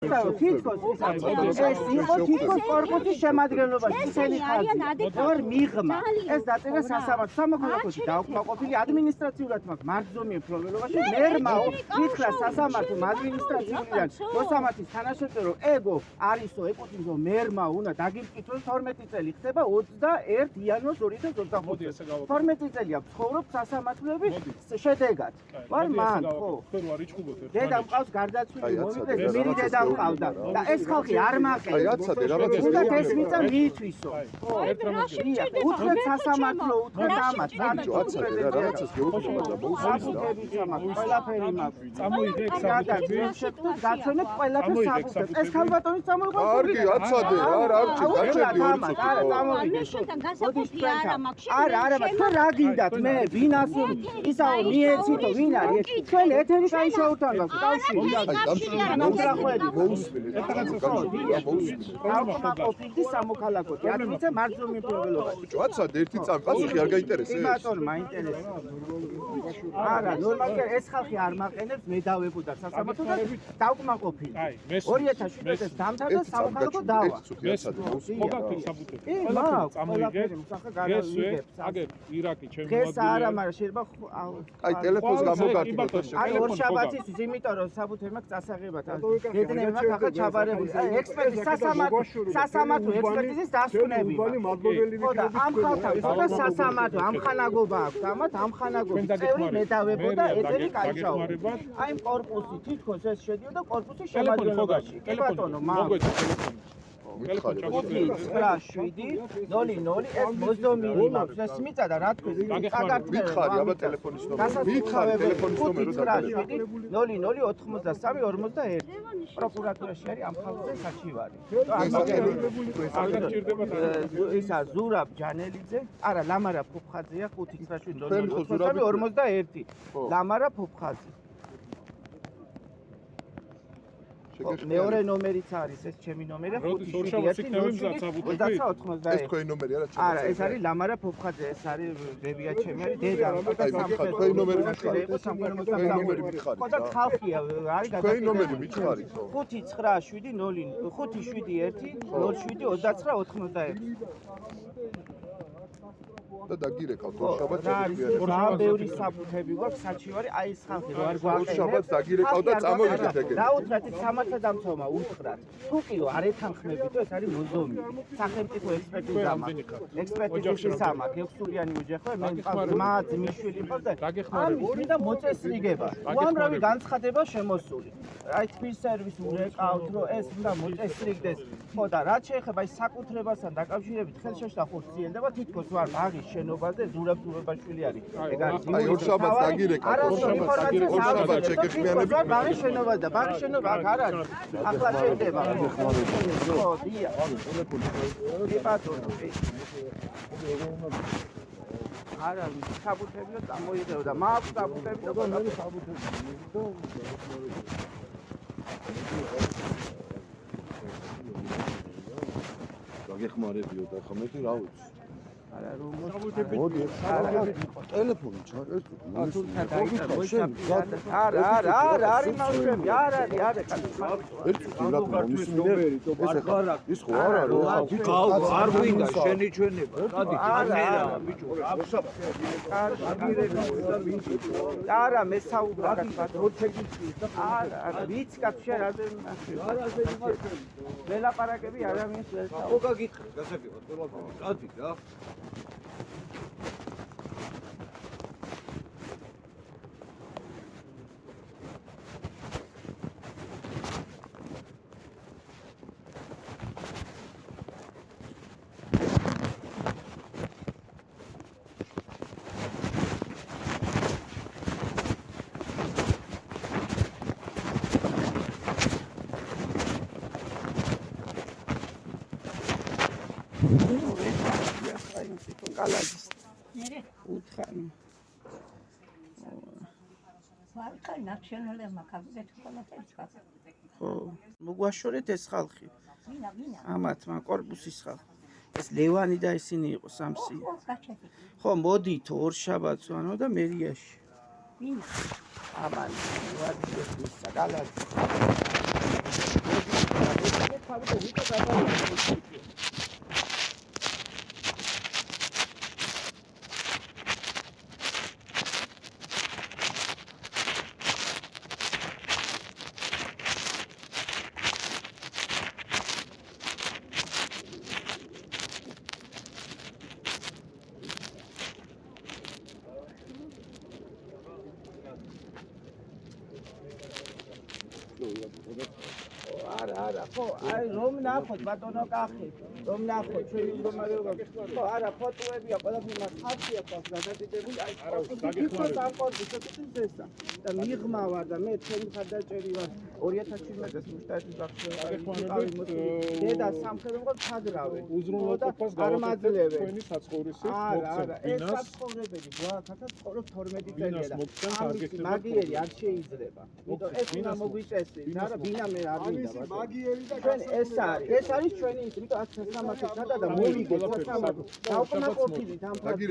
თითქოს კორპუსის შემადგენლობაში ისინი ხარ მიღმა ეს დაწერა სასამართლო სამოქალაქოთი დაუკმაყოფილი ადმინისტრაციულად მაქვს მარჯვენა მფლობელობაში მერმა ითქლა სასამართლო ადმინისტრაციულიდან მოსამართის თანაშემწერო ეგო არისო ეკუთვნისო მერმა უნდა დაგიმკითხოს 12 წელი ხდება 21 იანვარს 2025 12 წელია ცხოვრობ სასამართლოების შედეგად ვარ მან ხო დედა მყავს გარდაცვლილი მომიდეს მირი დედა მყავდა და ეს ხალხი არ მაყენებს უნდა ეს მიწა მიითვისო ხო უთხრეთ სასამართლო უთხრეთ ამას რაღაცას გეუბნება და მოუსმინდა ყველაფერი მაქვს წამოიღე ექსამენები გაცვენებ ყველაფერს საფუძვლად ეს ქალბატონი წამოიღო კარგი აცადე არ გაჩერდი არა წამოვიდე არა თქვენ რა გინდათ მე ვინ ასული ისაო მიეცითო ვინ არის თქვენ ეთერი გაიშაუთან გაქვს ტავში ოფიციალური სამოქალაქოთი ათვიცე მარჯვენა მფლობელობაში აცადე ერთი წამყვანი არ გაინტერესებს ბატონო მაინტერესებს არა ნორმალია ეს ხალხი არ მაყენებს მე დავებოდა სასამართლო და დავკმაყოფილი 2017 წელს დამთავრდა სამოქალაქო დავა მოგაქცევთ საბუთები წამოიღე აგერ ირაკი ჩემი ეს არა მაგრამ შეიძლება აი ტელეფონს გამოგართი აი ორშაბათისთვის იმიტომ რომ საბუთები მაქვს წასაღებად დედნები მაქვს ახლა ჩაბარებული ექსპერტი სასამართლო ექსპერტიზის დასკვნები ხო და ამ ხალხთან ცოტა სასამართლო ამხანაგობა აქვს ამათ ამხანაგობის წევრი მე დავებოდა ეთერი გაიშავა აი კორპუსი თითქოს ეს შედიოდა კორპუსის შემადგენლობაში კი ბატონო მაქვს მითხარი 9-7-0-0 ეს მოზდომილი მაქვს ეს მიწა და რა თქვი მითხარი აბა ტელეფონის ნომერი მითხარი ტელეფონის ნომერი 9-7-0-0-83-41 პროკურატურაში არის ამ ხალხზე საჩივარი ისა ზურაბ ჯანელიძე არა ლამარა ფუფხაძეა 5-9-0-0-83-41 ლამარა ფუფხაძე მეორე ნომერიც არის ეს ჩემი ნომერია 5-7-0-0-83-91 ეს თქვენი ნომერი არა ეს არის ლამარა ფოფხაძე ეს არის ბებია ჩემი არის დედა თქვენი ნომერი მითხარი ხო და ხალხია არის თქვენი ნომერი მითხარი 5-9-7-0-0-7-29-91 და დაგირეკავ შაბათს რა ბევრი საფუთები გვაქვს საჩივარი აი ეს ხალხი რო არ გვაქვს შაბათს დაგირეკავ და წამოვიდეთ ეგრე რა უთხრათ სამართალდამცავმა უთხრათ თუკიო არ ეთანხმებითო ეს არის მოზდომი სახელმწიფო ექსპერტიზა მაქვს ექსპერტიზის სამაკ ექვსურიანი უჯახო მე მყავს ძმა ძმისშვილი მყავს და ამის მინდა მოწესრიგება უამრავი განცხადება შემოსული აი თბილისის სერვისი ურეკავთ რომ ეს უნდა მოწესრიგდეს ხო და რაც შეეხება ის საკუთრებასთან დაკავშირებით ხელშეშლა ხორციელდება თითქოს ვარ ბაღის შენობაზე ზურაბ ზურაბაშვილი არის ეგ არის აი ორ შაბათს დაგირეკავ ორ შაბათს შეგეხმიანები ბაღის შენობა და ბაღის შენობა აქ არ არის ახლა შენდება ხო დია ბატონო არა საბუთები და წამოიღეო და მაქვს საბუთები და საბუთები გაგეხმარებიო და ხმეთი რა ვიცი არა რომ მოდი ტელეფონი ჩაერთ არა არის მაუშვები არა ერთი რა ნომერი ის ხო არა რომ არ გვინდა შენი ჩვენება გადი არა ბიჭო არა მე საუბრობ არა ვიცი კაცი არა ველაპარაკები ადამიანს ვერ ხო გაგიხრე გასაგებად ყველაფერი გადი რა კალაძის უთხანი ვარკა ნაციონალურ მაკაბინეტს ყველაფერს ხარ ხო მოგვაშორეთ ეს ხალხი ვინა ამათმა კორპუსის ხალხი ეს ლევანი და ისინი იყო სამსი ხო მოდით ორ შაბათს ვანო და მერიაში ვინა ამან ვარ ის კალაძი საბუთე ვიტო გადავიდა. არა, ხო, აი რომ ნახოთ ბატონო კახი, რომ ნახოთ ჩვენი მდგომარეობა. ხო, არა, ფოტოებია, ყველაფერი მას ხარჯია ყავს გადადებული, აი გაგიხმაროთ ამ კონტექსტის ესა. და მიღმავა და მე თქვენი ხარდაჭერი ვარ 2017 წელს მუშტაეთის ბაღში. დედა სამხედრო ჩაგრავე. უზრუნველყოფას გამაძლევენ. თქვენი საცხოვრისი არა, ეს საცხოვრებელი გვაქვს 12 წელია და ამის მაგიერი არ შეიძლება. იმიტომ ეს უნდა მოგვიწესრიგოს. არა, ბინა მე არ მინდა. მაგიერი და ჩვენ ეს არის ჩვენი ის, იმიტომ 1300 ჩატა და მოვიგეთ 1300. დაუკმაყოფილით ამ ფაქტს.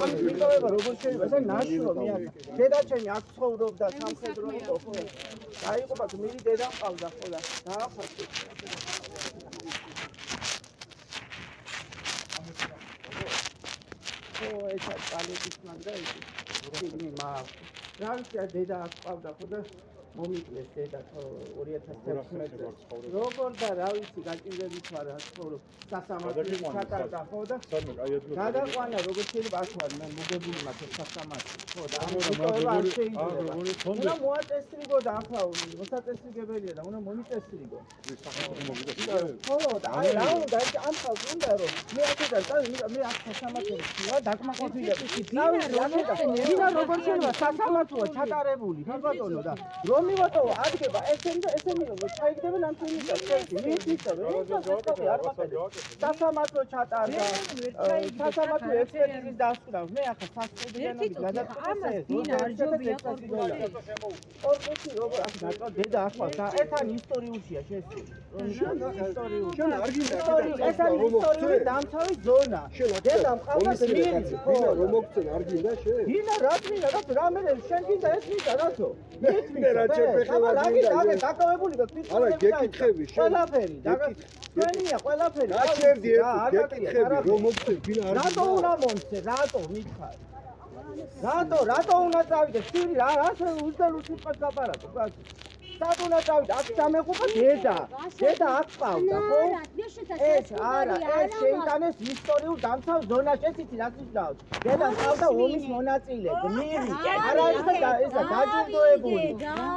ამიტომება როგორ შეიძლება ეს ნაშრომი არის. დედაჩემი აქ ცხოვრობდა სამხედრო იყო ხო? დაიღუპა გმირი დედა მყავდა ხო და დაახარჯეთ. ხო, ეს კალეთის მაგდა ის. ფილმი მაგ. რა ვიცი დედა აქ მყავდა ხო და მომიკლეს დედა 2016 წელს. როგორ და რა ვიცი გაჭირდებით ვარ ხო სასამართლოს ჩატარდა ხო და გადაყვანა როგორ შეიძლება აქ ვარ მე მოგებული მაქვს სასამართლოს ხო და ამიტომ არ შეიძლება. უნდა მოაწესრიგო და ახლა მოსაწესრიგებელია და უნდა მომიწესრიგო. ხო და აი რა უნდა ის ამ ხალხს უნდა რომ მე აქედან წავი მე აქ სასამართლოს ვარ დაკმაყოფილებული. ვინა როგორ შეიძლება სასამართლოა ჩატარებული ხო ბატონო და რომ მივატოვო ადგება ესენი რომ ჩაიგდებენ ამ ფილმიდან მიწავე არ მაყენებ სასამართლო ჩატარდა სასამართლო ექსპერტიზის დასკვნა მე ახლა სასწავლებლად გადაწყვეტე დინა არჯობია კორპუსი როგორ აქ დაწვა დედა ახლა და ეს ან ისტორიულია ისტორიული შენ არ გინდა ეს ან ისტორიული დამცავი ზონა დედა მყავდა მიერი დინა რომ მოგწენ არ გინდა შენ დინა რა გინდა რა რამე შენ გინდა ეს მინდა რატო მე რა ჩემ დაგე დაკავებული და თვითონ არა გეკითხები შენ ყველაფერი თქვენია ყველაფერი რა შევდი გეკითხები რომ მოგწენ დინა არ რატო უნდა მომწე რატო მითხარ რატო უნდა წავიდე სირი რა ასე უძდელო სიტყვას გაპარაკო სად უნდა წავიდე აქ სამეხუპა დედა აქ ყავდა ხო ეს არა ეს შეიტანეს ისტორიულ დამცავ ზონაში იცი რა ნიშნავს დედა ყავდა ომის მონაწილე გმირი არა ესა დაჯილდოებული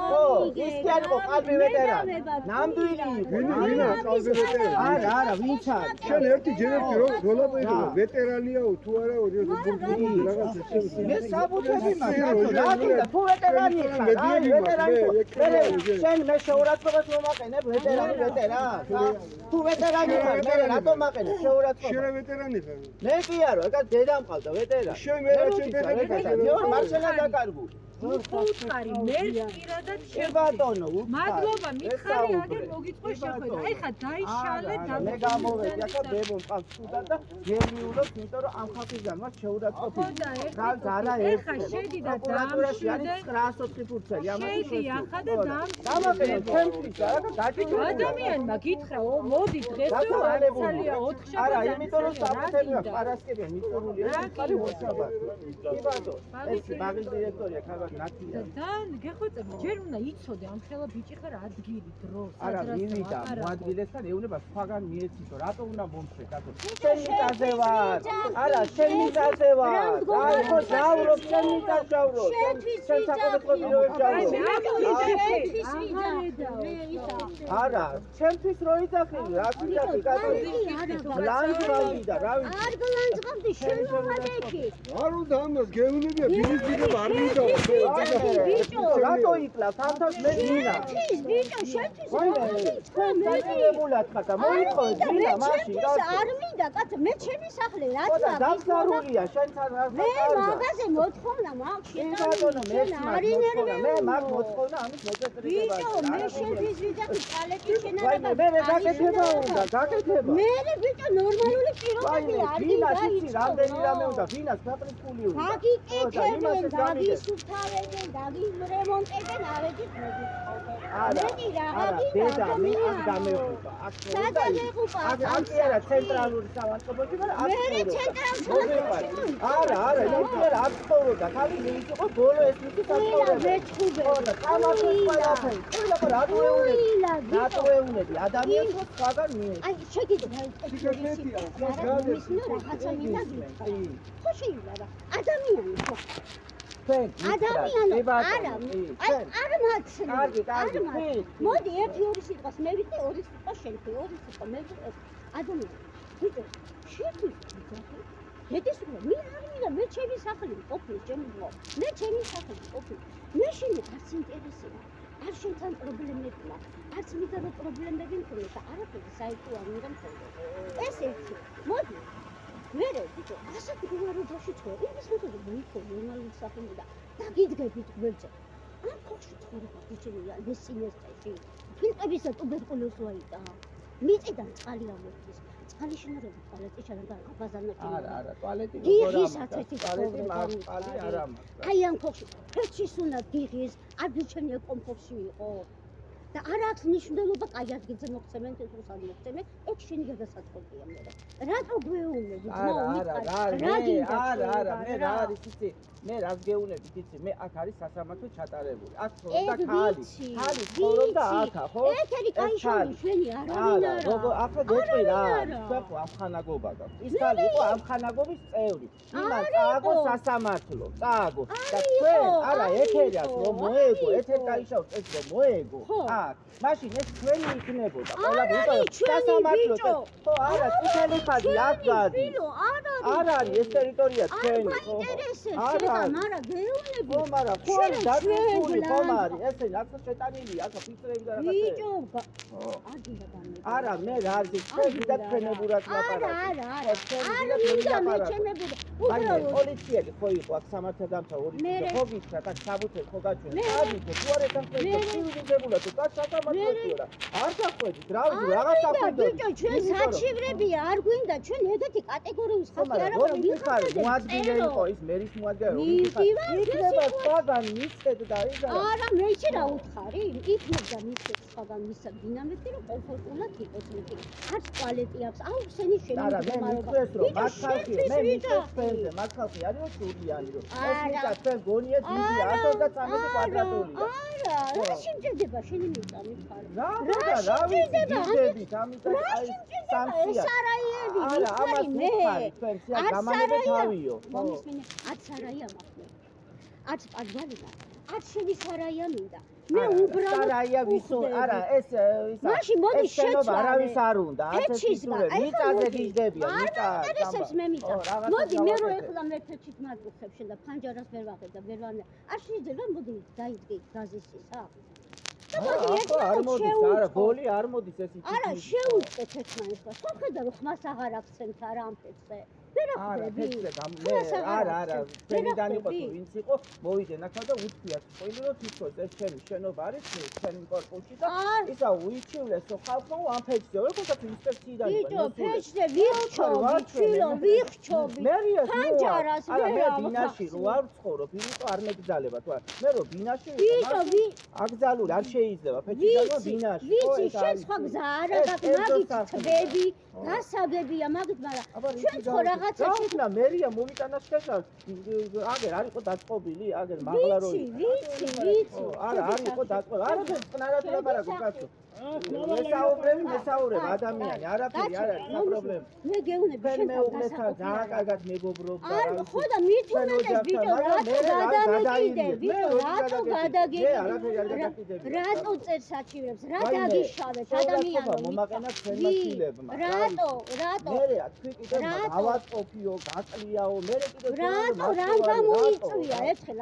ხო ის კი არ იყო ყალბი ვეტერანი ნამდვილი ვინა ყალბი ვეტერანი არა ვინც არის შენ ერთი ჯერერთი როლაპერო ვეტერანიაო თუ არა რაღაცა მე საბუთები მაქვს რა გინდა თუ ვეტერანი ხარ აი ვეტერანი შენ მე შეურაცხყოფას მომაყენებ ვეტერანი თუ ვეტერანი ხარ მე რატომ მაყენებ შეურაცხყოფას შენ ვეტერანი ხარ მე კი არო ეკა დედა მყავდა ვეტერანი შენ მე რა ჩემ მე მარშალა დაკარგული უთხარი მე პირადად ბატონო მადლობა მითხარი აგერ მოგიწყო შეხვედრა ეხა დაიშალე მე გამოვედი ახლა ბებო მყავს სუდა და გერმიულობს იმიტომ რომ ამ ხალხისგან მას შეურაცხყოფილი არა ეხა შედი და პროკურატურაში 904 ფურცელი ამას შედი ახლა და დამაყენე ჩემთვის რა გაჭირდა ადამიანმა გითხრა მოდი დღესო არცალია 4 შაბათს არა იმიტომ რომ საფუთები აქვს პარასკევია მიწურულია ხარი მოსაბათი კი ბატონო ეს ბაღის დირექტორია და გეხვეწები ჯერ უნდა იცოდე ამ ხელა ბიჭი ხარ ადგილი დრო არა მივიდა მოადგილესთან ეუნება სხვაგან მიეცითო რატო უნდა მომწე კაცო შენ მიწაზე ვარ არა შენ მიწაზე ვარ აი ხო ჯავრობ შენ მიწაზე ჯავრობ შენ საკუთარ პირობებს ჯავრობ არა ჩემთვის რო იძახილი რა გინდა კაცო ლანძღავდა რა ვიცი არ გლანძღავდი შენ მომადექი არ უნდა ამას გეუნებია ბინის ბინება არ მინდა ბიჭო რატო იკლავ თამთავს მე გინა ბიჭო შენთვის თქვენ დაჭირებულად ხართ მოითხოვეთ გინა მაშინ არ მინდა კაცო მე ჩემი სახლი რა თქმა უნდა დაგზარულია შენთან რა მე მაგაზე მოთხოვნა მაქვს ბატონო მე მაგ მოთხოვნა ამის მოწესრიგება ბიჭო მე შენთვის ვიძახი პალეტი შენარება მე გაკეთება უნდა გაკეთება მე ბიჭო ნორმალური პრობლემები არ ვინას იცი მინდა რამდენი რამე უნდა ვინას ქვეყნის ფული უნდა დაგიკეთებენ, დაგისუფთავებენ, დაგირემონტებენ, ავედით მეტი არა დედა მე აქ დამეყობა აქ არა ცენტრალური საავადმყოფოში მე ცენტრალურ არა იმერ აქ ცხოვრობდა ხალი ის იყო ბოლო ეს მისი მეჩხუბე რატოეუნები ადამიანს სხვაგან მიეც აი შეგიძლია რაღაცა მინდა ხო შეიძლება ადამიანი ხო ადამიანი არა არ მაცლი მოდი ერთი ორი სიტყვას მე ვიტყვი ორი სიტყვა შენ ვიტყვი ორი სიტყვა მე ვიტყვი ადამიანი ვიტყვი შეთვის შედის მე არ მინდა მე ჩემი სახლი ყოფილი ჩემი მე ჩემი სახლი ყოფილი მე შენ არც ინტერესია არ შენთან პრობლემებია არც მინდა რომ პრობლემები მქონდეს და არაფერი საერთო არ მინდა მქონდეს ეს ერთი მოდი მე ვიტყვი ასეთი გუნაროდაში ცხოვრ იმის მეტად მოიქო ნორმალური სახლი და დაგიდგებით გვერდზე არ ხოხში ცხოვრება გიჩენია ლესინესტეში ფილტვებისა ტუბერკულოზი ვაიტა მიწიდან წყალი ამოდის წყალი შენერები ტუალეტი შეიძლება გაბაზანოთ არა ტუალეტი ტუალეტი არა აი ამ ხოხში ფერჩის უნდა დიღის ადრჩენია კომფორტში იყო და არ აქვს მნიშვნელობა კაი ადგილზე მოხსემენ თეთრს არ მოხსემენ ეგ შენი გადასაწყვეტია მე რატო გვეუბნები არა მე რა არის იცი მე რას გეუბნები იცი მე აქ არის სასამართლო ჩატარებული აქ ცხოვრობდა ხალი ცხოვრობდა აქ ხო ეთერი კაი შენი შვენი არავინ არა როგორ ახლა გეტყვი რა თქვენ ამხანაგობა გაქვს ის ხალი იყო ამხანაგობის წევრი იმან წააგო სასამართლო წააგო და თქვენ არა ეთერას რომ მოეგო ეთერ გაიშავთ ეს რომ მოეგო აქ მაშინ ეს თქვენი იქნებოდა ყველა სასამართლო ხო არა წითელი ხაზი აქ გადის არ არის ეს ტერიტორია თქვენი ხო არა მაგრამ გეუბნები ხო მაგრამ ხო არის დაწესებული ხო არის ესე რაღაცა შეტანილია აქ ფიქრები და რაღაცა ბიჭო არა მე რა არის თქვენ ვიდა თქვენებურად ლაპარაკი არა მინდა მე ჩემებურა უბრალოდ პოლიციელი ხო იყო აქ სამართალდამთა ორი ხო გიქრა და საბუთე ხო გაჩვენა ადიდე თუ არ ეთანხმება სიუჟებულად თუ სასამართლოა არ დახვედით რა ვიცი რაღაცა ხვედით ბიჭო ჩვენ საჩივრებია არ გვინდა ჩვენ ეგეთი კატეგორიის ხალხი არ ვარ მიხარ მოადგილე იყო ის მერის მოადგილე იქნება სხვაგან მისცეთ და ის არა მე ისე რა უთხარი იქნება მისცეთ სხვაგან მისცეთ დინამეთი რომ კომფორტულად იყოს მეტი არც ტუალეტი აქვს აუ სენი შენი არა მე მიწეს რომ მაგ ხალხი მე მიწეს ფენზე მაგ ხალხი არის რომ სულიანი რომ ეს მიწა თქვენ გონიეთ მიდი 113 კვადრატულია არა რა სიმჭირდება შენი მიწა მიხარ რა ვიცი გიძებით ამიტომ აი სამსია სარაიები არა ამას მიხარი თქვენ სია გამანებე თავიო მომისმინე ათ სარაია მაქვს ათ პაგვალია ათ შენი სარაია მინდა მე უბრალოდ სარაია ვისო არა ეს მაშინ მოდი შეცვალე არავის არ უნდა ასეთისურე მიწაზე გიждებია მიწა არ ინტერესებს მე მიწა მოდი მე რო ეხლა მე ფეჩით მარტუხებ შენ და ფანჯარას ვერ ვაღებ და ვერ ვანე არ შეიძლება მოდი დაიდგე გაზისისა არ მოდის არა ბოლი არ მოდის ეს იქ არა შეუწყეთ ერთმანეთს ხო ხედა რომ ხმას აღარ აქცენტ არა ამ ფეცზე არა თქვენიდან იყო თუ ვინც იყო მოვიდნენ ახლა და უთქვიათ ყველი რომ თვითონ ეს ჩემი შენობა არის ჩემი კორპუსი და ისა უიჩივლეს რომ ხალხო ამ ფეჩზე როგორაც ინსპექციიდან იყო ფეჩზე ვიხჩობი ფანჯარას არა მე ბინაში რო არ ვცხოვრობ იმიტომ არ მეგზალება თუ მე რო ბინაში აკზალური არ შეიძლება ფეჩიდან რო ბინაში ვიცი შენ სხვა გზა არა მაგით თბები გასაგებია მაგით მაგრამ ჩვენ ხო რაღაცა შეგვიძლია მერია მომიტანა შეშალ აგერ არ იყო დაწყობილი აგერ მაღლა რო ვიცი არა არ იყო დაწყობილი არაფერ წყნარად ლაპარაკობ კაცო მესაუბრებ ადამიანი არაფერი არ არის პრობლემა მე გეუბნები შენ მეუბნებთან ძალიან კარგად მეგობრობ და არა ხო და მით უმეტეს ბიჭო რატო გადაგეკიდე რატო წერს საჩივრებს რა დაგიშავეთ ადამიანო მომაყენა თქვენმა შვილებმა რატო მე თქვი კიდე ავატყოფიო გაყლიაო მე კიდე რატო რამ გამოიწვია ერთხელ